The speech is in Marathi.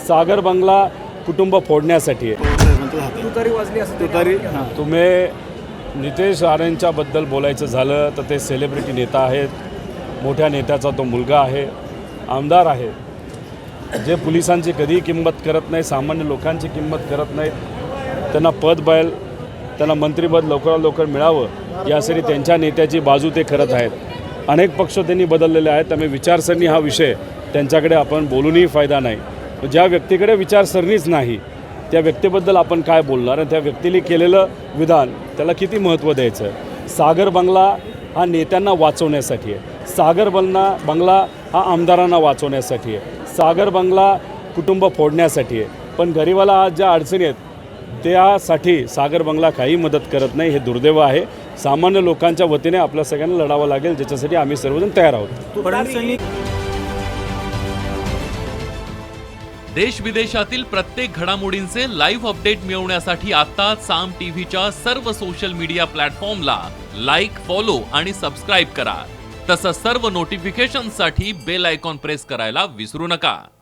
सागर बंगला कुटुंब फोडण्यासाठी आहे। तुतारी वाजली असं तुतारी तुम्ही नितेश राणेंच्याबद्दल बोलायचं झालं तर ते सेलिब्रिटी नेता आहेत, मोठ्या नेत्याचा तो मुलगा आहे, आमदार आहे, जे पोलिसांची कधीही किंमत करत नाही, सामान्य लोकांची किंमत करत नाहीत। त्यांना पद बैल, त्यांना मंत्रिपद लवकरात लवकर मिळावं यासाठी त्यांच्या नेत्याची बाजू ते करत आहेत। अनेक पक्ष त्यांनी बदललेले आहेत, त्यामुळे विचारसरणी हा विषय त्यांच्याकडे आपण बोलूनही फायदा नाही। ज्या व्यक्तीकडे विचारसरणीच नाही त्या व्यक्तीबद्दल आपण काय बोलणार आणि त्या व्यक्तीने केलेलं विधान त्याला किती महत्त्व द्यायचं। सागर बंगला हा नेत्यांना वाचवण्यासाठी आहे, सागर बंगला हा आमदारांना वाचवण्यासाठी आहे, सागर बंगला कुटुंब फोडण्यासाठी आहे। पण गरिबाला आज ज्या अडचणी आहेत त्यासाठी सागर बंगला काही मदत करत नाही, हे दुर्दैव आहे। सामान्य लोकांच्या वतीने आपल्या सगळ्यांना लढावं लागेल, ज्याच्यासाठी आम्ही सर्वजण तयार आहोत। देश विदेशातील प्रत्येक घडामोडींचे लाईव्ह अपडेट मिळवण्यासाठी आता साम टीव्हीच्या सर्व सोशल मीडिया प्लॅटफॉर्मला लाईक, फॉलो आणि सबस्क्राईब करा। तसंच सर्व नोटिफिकेशनसाठी बेल आयकॉन प्रेस करायला विसरू नका।